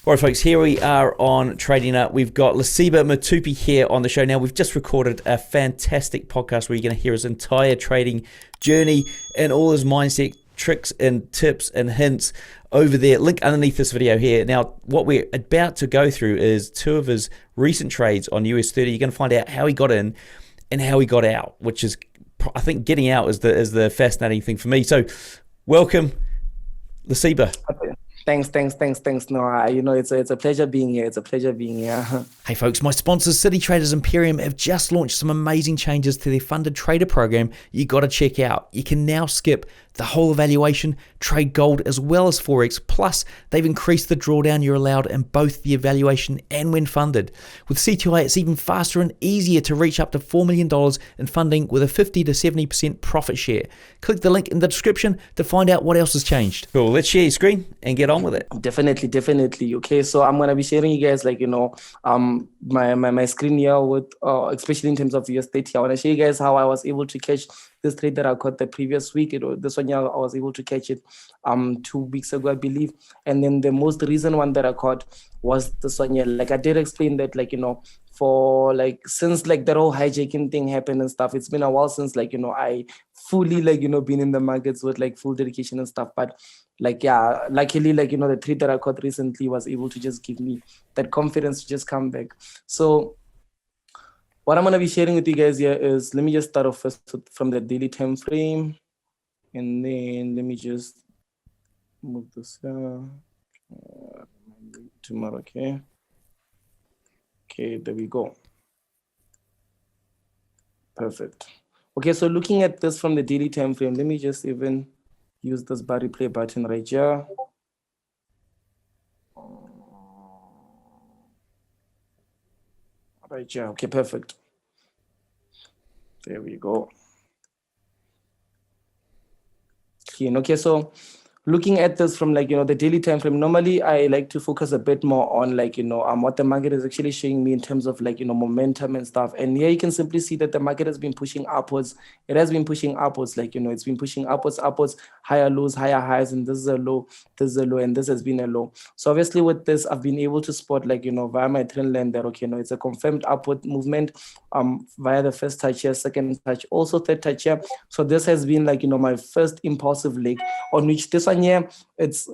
All right, folks, here we are on Trading Up. We've got Lesiba Matupi here on the show. Now, we've just recorded a fantastic podcast where you're going to hear his entire trading journey and all his mindset tricks and tips and hints over there. Link underneath this video here. Now, what we're about to go through is two of his recent trades on US30. You're going to find out how he got in and how he got out, which is, I think, getting out is the fascinating thing for me. So, welcome, Lesiba. Thanks. No, it's a pleasure being here. It's a pleasure being here. Hey folks, my sponsors City Traders Imperium have just launched some amazing changes to their funded trader program you got to check out. You can now skip the whole evaluation, trade gold as well as Forex, plus they've increased the drawdown you're allowed in both the evaluation and when funded. With C2A, it's even faster and easier to reach up to $4 million in funding with a 50 to 70% profit share. Click the link in the description to find out what else has changed. Cool, let's share your screen and get on with it. Definitely. Okay, so I'm gonna be sharing you guys my screen here with especially in terms of US30. I want to show you guys how I was able to catch this trade that I caught the previous week. This one here I was able to catch it 2 weeks ago, I believe. And then the most recent one that I caught was this one here. Like I did explain that, for since that whole hijacking thing happened and stuff, it's been a while since I fully been in the markets with full dedication and stuff. But luckily the trade that I caught recently was able to just give me that confidence to just come back. So what I'm going to be sharing with you guys here is, let me just start off first from the daily time frame, and then let me just move this tomorrow. Okay, there we go. Perfect. Okay, so looking at this from the daily time frame, let me just even use this bar replay button right here. Right here. Okay, perfect. There we go. Okay, so looking at this from the daily time frame, normally I like to focus a bit more on what the market is actually showing me in terms of momentum and stuff. And here you can simply see that the market has been pushing upwards. It has been pushing upwards, it's been pushing upwards, higher lows, higher highs, and this is a low, and this has been a low. So obviously with this, I've been able to spot via my trend line that it's a confirmed upward movement via the first touch here, second touch, also third touch here. So this has been my first impulsive leg on which this one here, it's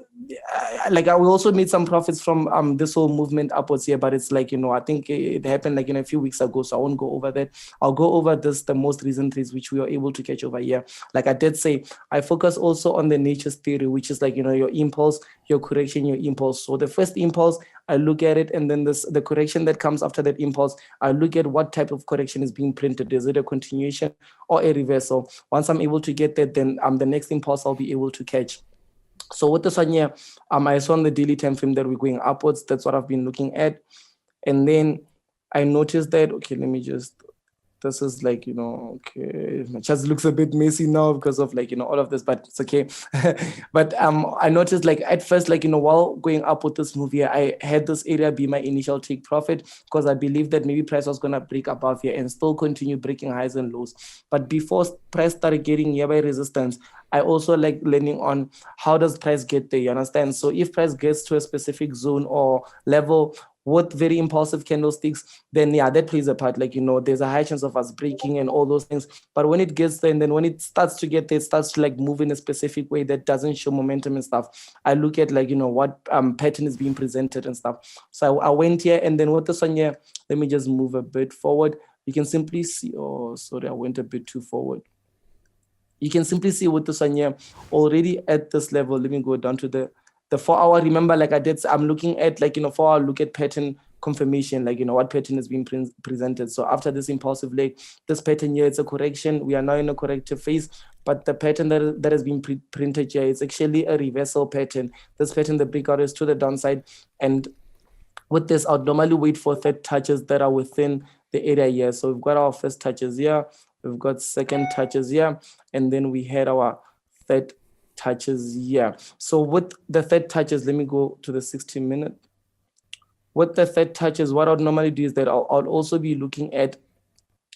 I will also made some profits from this whole movement upwards here, but it's I think it happened a few weeks ago, so I won't go over that. I'll go over the most recent trades which we were able to catch over here. Like I did say, I focus also on the nature's theory, which is your impulse, your correction, your impulse. So the first impulse, I look at it, and then the correction that comes after that impulse, I look at what type of correction is being printed. Is it a continuation or a reversal? Once I'm able to get that, then the next impulse I'll be able to catch. So with this one here, I saw on the daily time frame that we're going upwards. That's what I've been looking at. And then I noticed that, okay, let me just, this is okay, my chart looks a bit messy now because of all of this, but it's okay. But I noticed at first, while going up with this move here, I had this area be my initial take profit because I believed that maybe price was going to break above here and still continue breaking highs and lows. But before price started getting nearby resistance, I also like learning on how does price get there, you understand? So if price gets to a specific zone or level with very impulsive candlesticks, then that plays a part. There's a high chance of us breaking and all those things. But when it gets there, and then when it starts to get there, it starts to move in a specific way that doesn't show momentum and stuff, I look at what pattern is being presented and stuff. So I went here, and then with this one here, let me just move a bit forward. You can simply see, oh, sorry, I went a bit too forward. You can simply see with this one here, already at this level. Let me go down to the 4 hour. Remember, I did, I'm looking at 4 hour, look at pattern confirmation, what pattern is being presented. So after this impulsive leg, this pattern here, it's a correction. We are now in a corrective phase, but the pattern that has been printed here is actually a reversal pattern. This pattern, the breakout is to the downside. And with this, I'll normally wait for third touches that are within the area here. So we've got our first touches here. We've got second touches here, and then we had our third touches here. So with the third touches, let me go to the 60-minute. With the third touches, what I would normally do is that I'll also be looking at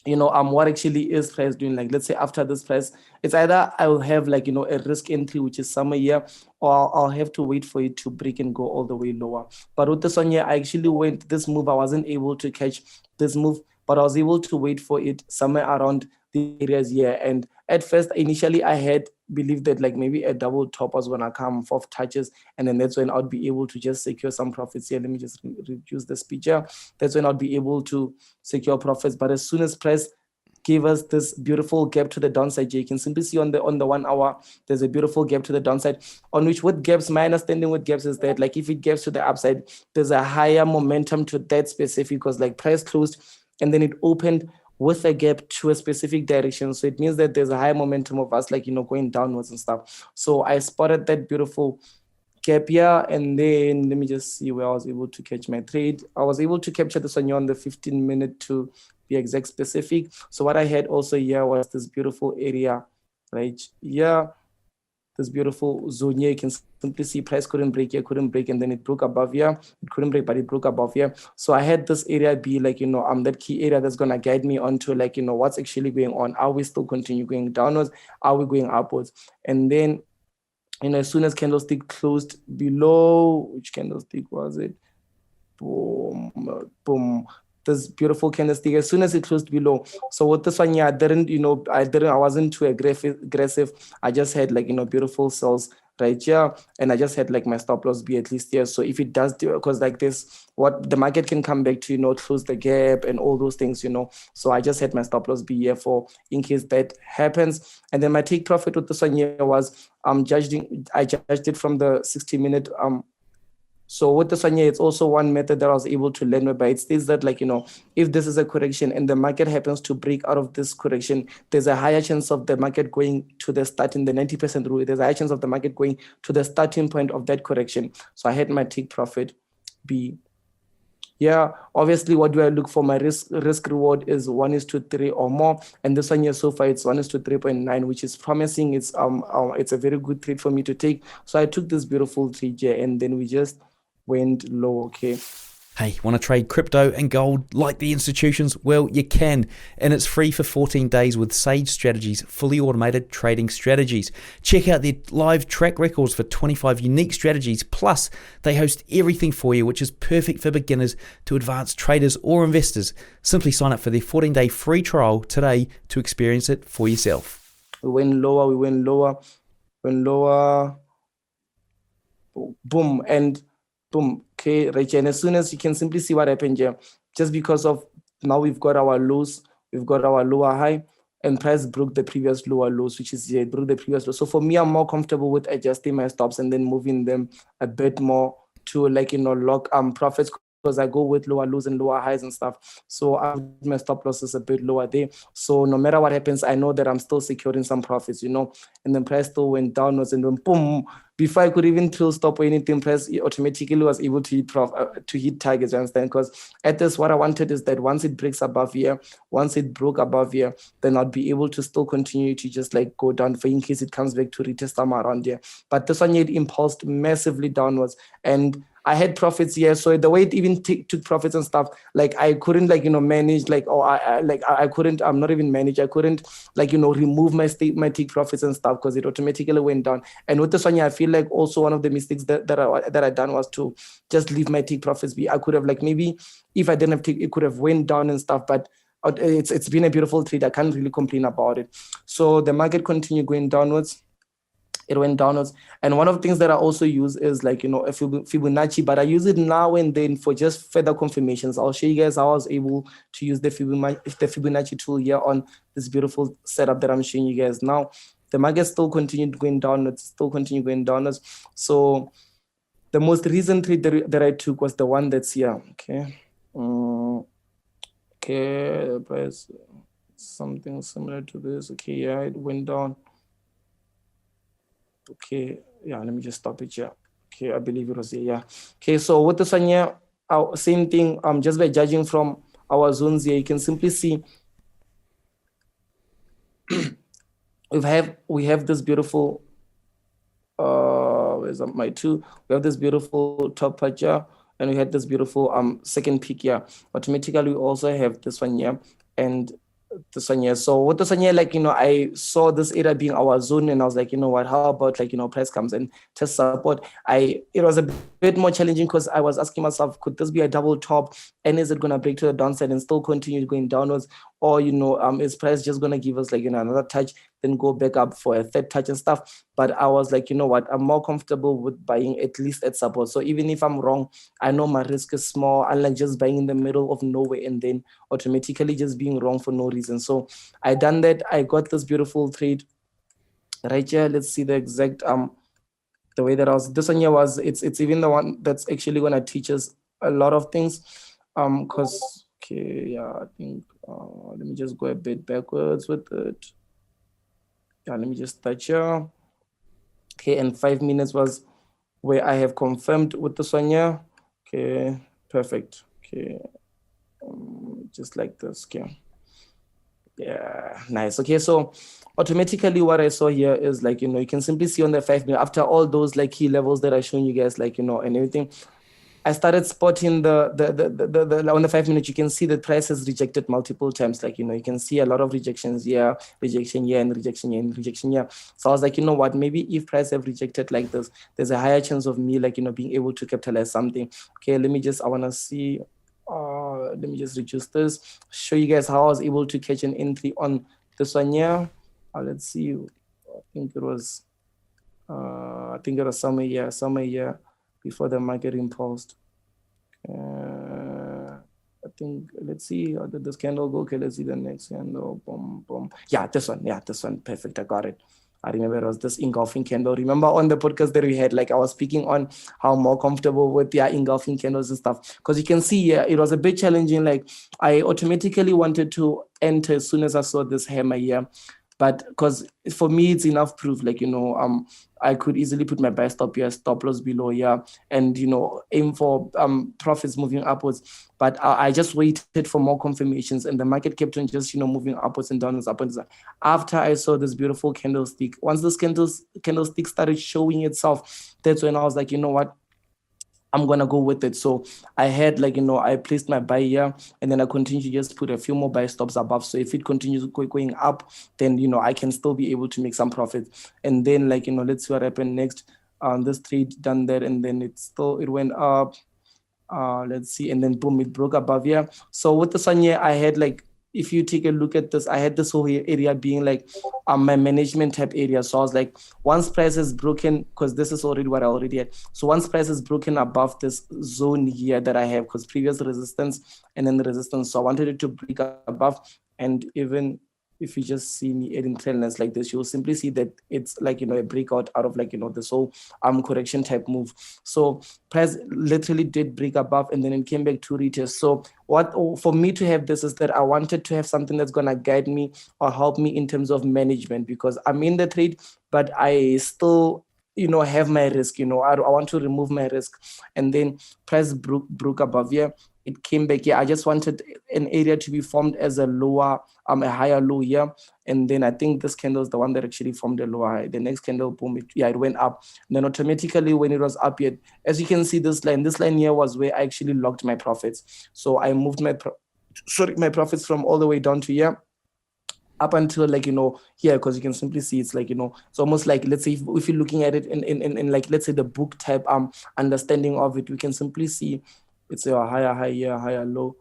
what actually is price doing. Like, let's say after this price, it's either I will have like, a risk entry, which is somewhere here, or I'll have to wait for it to break and go all the way lower. But with this one here, I actually went this move. I wasn't able to catch this move, but I was able to wait for it somewhere around the areas here. And at first, initially, I had believed that like maybe a double top was gonna come, 4 touches, and then that's when I'd be able to just secure some profits here. Let me just reduce this picture. That's when I'd be able to secure profits. But as soon as price gave us this beautiful gap to the downside, you can simply see on the 1 hour, there's a beautiful gap to the downside, on which with gaps, my understanding with gaps is that like if it gaps to the upside, there's a higher momentum to that specific, because like price closed and then it opened with a gap to a specific direction. So it means that there's a high momentum of us like, going downwards and stuff. So I spotted that beautiful gap here, and then let me just see where I was able to catch my trade. I was able to capture this one here on the 15-minute to be exact specific. So what I had also here was this beautiful area right here, this beautiful zone here. You can simply see price couldn't break here, couldn't break, and then it broke above here. It couldn't break, but it broke above here. So I had this area be like, that key area that's gonna guide me onto like, what's actually going on. Are we still continue going downwards? Are we going upwards? And then, as soon as candlestick closed below, which candlestick was it? Boom, boom. This beautiful candlestick, as soon as it closed below. So with this one, yeah, I wasn't too aggressive. I just had like, beautiful cells right here, and I just had like my stop loss be at least here. So if it does do, because like this, what the market can come back to, close the gap and all those things. So I just had my stop loss be here for in case that happens. And then my take profit with this one here was I judged it from the 60-minute. So with this one here, it's also one method that I was able to learn by. It states that like, if this is a correction and the market happens to break out of this correction, there's a higher chance of the market going to the starting, the 90% rule. There's a higher chance of the market going to the starting point of that correction. So I had my take profit be. Yeah, obviously, what do I look for? My risk reward is 1:3 or more, and this one here so far it's 1:3.9, which is promising. It's a very good trade for me to take. So I took this beautiful trade here, and then we just went low. Okay. Hey, want to trade crypto and gold like the institutions? Well, you can, and it's free for 14 days with Sage Strategies, fully automated trading strategies. Check out their live track records for 25 unique strategies, plus they host everything for you, which is perfect for beginners to advanced traders or investors. Simply sign up for their 14-day free trial today to experience it for yourself. We went lower, boom, and boom. Okay, right here. And as soon as you can simply see what happened here, just because of now we've got our lows, we've got our lower high, and price broke the previous lower lows, which is here, it broke the previous low. So for me, I'm more comfortable with adjusting my stops and then moving them a bit more to like, lock profits, because I go with lower lows and lower highs and stuff. So my stop loss is a bit lower there. So no matter what happens, I know that I'm still securing some profits, and then price still went downwards, and then boom, before I could even till stop or anything, price automatically was able to hit targets, you understand? Because at this, what I wanted is that once it breaks above here, once it broke above here, then I'd be able to still continue to just like go down for in case it comes back to retest somewhere around here. But this one, it impulsed massively downwards, and I had profits here. So the way it even took profits and stuff, like I couldn't like, manage, like, or I couldn't, I'm not even manage. I couldn't like, remove my take profits and stuff, because it automatically went down. And with this one, I feel like also one of the mistakes that I done was to just leave my take profits be. I could have like, maybe if I didn't have take, it could have went down and stuff, but it's been a beautiful trade. I can't really complain about it. So the market continued going downwards. It went downwards. And one of the things that I also use is like, a Fibonacci, but I use it now and then for just further confirmations. I'll show you guys how I was able to use the Fibonacci tool here on this beautiful setup that I'm showing you guys now. The market still continued going downwards, So the most recent trade that I took was the one that's here. Okay. Okay, price something similar to this. Okay, yeah, it went down. Okay, yeah, let me just stop it here. Okay, I believe it was here, yeah. Okay, so with this one here, same thing, just by judging from our zones here, you can simply see we have this beautiful, where's my two? We have this beautiful top part here, and we had this beautiful second peak here. Automatically, we also have this one here, and this one here. So with this one here, like, I saw this area being our zone, and I was like, what, how about like, price comes and test support. It was a bit more challenging because I was asking myself, could this be a double top, and is it going to break to the downside and still continue going downwards? Or, is price just going to give us like, another touch, then go back up for a third touch and stuff? But I was like, what, I'm more comfortable with buying at least at support. So even if I'm wrong, I know my risk is small, unlike just buying in the middle of nowhere and then automatically just being wrong for no reason. So I done that. I got this beautiful trade right here. Let's see the exact the way that I was. This one here was, it's even the one that's actually gonna teach us a lot of things. Because okay, yeah, I think let me just go a bit backwards with it. Yeah, let me just start here. Okay, and 5 minutes was where I have confirmed with this one here. Okay, perfect. Okay, just like this. Okay. Yeah, nice. Okay, so automatically what I saw here is like, you can simply see on the 5 minute, after all those like key levels that I shown you guys, like, and everything, I started spotting the on the 5 minutes, you can see the price has rejected multiple times. Like, you can see a lot of rejections here, rejection here, and rejection here, and rejection here. So I was like, you know what, maybe if price have rejected like this, there's a higher chance of me, like, being able to capitalize something. Okay, I want to see. Let me just reduce this, show you guys how I was able to catch an entry on this one here. Let's see. I think it was somewhere here before the market impulsed. I think, let's see, how did this candle go? Okay, let's see the next candle. Boom, boom. Yeah, this one. Perfect. I got it. I remember it was this engulfing candle. Remember on the podcast that we had, like I was speaking on how I'm more comfortable with engulfing candles and stuff. Because you can see here, it was a bit challenging. Like I automatically wanted to enter as soon as I saw this hammer here. But because for me, it's enough proof, like, I could easily put my buy stop here, stop loss below here, and, aim for profits moving upwards. But I just waited for more confirmations, and the market kept on just, moving upwards and downwards, upwards. After I saw this beautiful candlestick, once this candlestick started showing itself, that's when I was like, you know what? I'm gonna go with it. So I had like, I placed my buy here, and then I continue to just put a few more buy stops above. So if it continues going up, then, I can still be able to make some profit. And then like, let's see what happened next. This trade done that, and then it went up. Let's see, and then boom, it broke above here. So with the one here, I had like, if you take a look at this, I had this whole area being like my management type area. So I was like, once price is broken, because this is already what I already had. So once price is broken above this zone here that I have, because previous resistance and then the resistance. So I wanted it to break above, and even if you just see me adding trail lines like this, you'll simply see that it's like, a breakout out of like, this whole correction type move. So price literally did break above, and then it came back to retest. So what for me to have this is that I wanted to have something that's going to guide me or help me in terms of management, because I'm in the trade, but I still have my risk. I want to remove my risk. And then price broke above here, it came back here. I just wanted an area to be formed as a lower, a higher low here. And then I think this candle is the one that actually formed a lower high. The next candle, boom, it went up. And then automatically when it was up here, as you can see, this line here was where I actually locked my profits. So I moved my profits from all the way down to here, up until like, here, because you can simply see it's like, it's almost like, let's say if you're looking at it in like, let's say the book type understanding of it, we can simply see it's a higher high here, higher low,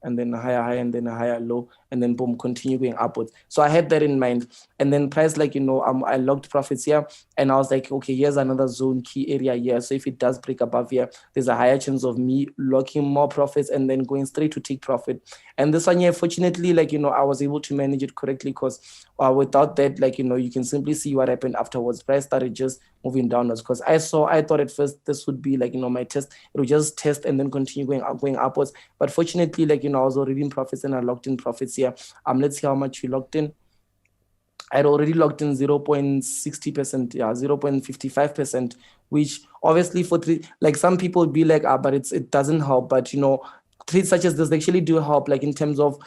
and then a higher high, and then a higher low, and then boom, continue going upwards. So I had that in mind. And then price, like, I logged profits here, and I was like, okay, here's another zone key area here. So if it does break above here, there's a higher chance of me locking more profits and then going straight to take profit. And this one here, fortunately, like, I was able to manage it correctly, because without that, like, you can simply see what happened afterwards. Price started just moving downwards, because I thought at first this would be like, my test. It would just test and then continue going upwards. But fortunately, like, I was already in profits, and I locked in profits here. Let's see how much we locked in. I'd already locked in 0.60%, 0.55%, which obviously for like some people would be like, but it doesn't help. But trades such as this actually do help, like in terms of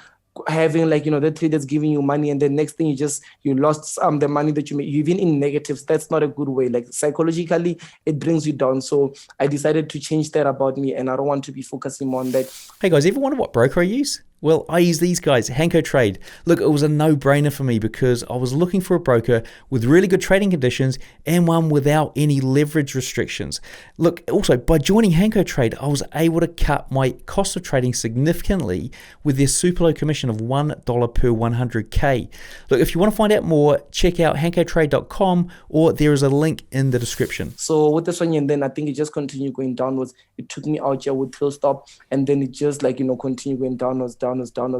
having like, the trade that's giving you money, and the next thing you lost the money that you made, even in negatives. That's not a good way. Like psychologically, it brings you down. So I decided to change that about me, and I don't want to be focusing more on that. Hey guys, ever wonder what broker I use? Well, I use these guys, Hanko Trade. Look, it was a no-brainer for me because I was looking for a broker with really good trading conditions and one without any leverage restrictions. Look, also, by joining Hanko Trade, I was able to cut my cost of trading significantly with their super low commission of $1 per 100K. Look, if you want to find out more, check out hankotrade.com or there is a link in the description. So with this one, and then I think it just continued going downwards. It took me out here with tail stop, and then it just continued going downwards.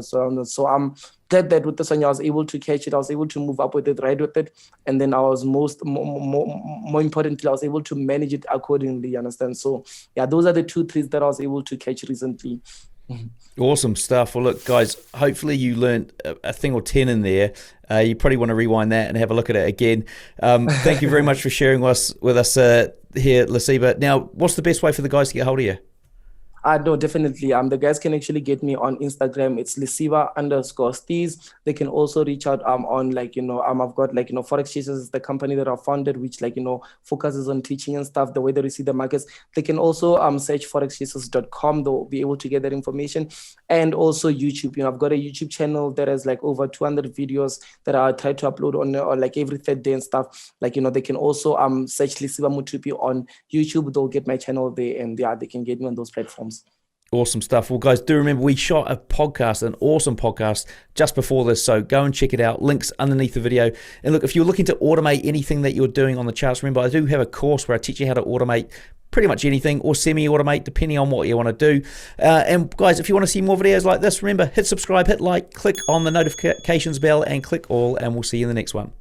So I'm glad that with this one, I was able to catch it. I was able to move up with it, ride with it, and then I was more importantly, I was able to manage it accordingly. You understand? So yeah, those are the 2 trades that I was able to catch recently. Awesome stuff. Well, look, guys, hopefully you learned a thing or 10 in there. You probably want to rewind that and have a look at it again. Thank you very much for sharing with us here, Lasiba. Now, what's the best way for the guys to get hold of you? No, definitely. The guys can actually get me on Instagram. It's Lesiba_Steez. They can also reach out on I've got Forex Chasers is the company that I founded, which focuses on teaching and stuff, the way that we see the markets. They can also search forexchasers.com. They'll be able to get that information. And also YouTube. I've got a YouTube channel that has over 200 videos that I try to upload on every third day and stuff. They can also search Lesiba Mutupi on YouTube. They'll get my channel there, and they can get me on those platforms. Awesome stuff. Well, guys, do remember we shot a podcast, an awesome podcast just before this, so go and check it out. Links underneath the video. And look, if you're looking to automate anything that you're doing on the charts, remember I do have a course where I teach you how to automate pretty much anything or semi-automate depending on what you want to do. And guys, if you want to see more videos like this, remember, hit subscribe, hit like, click on the notifications bell and click all, and we'll see you in the next one.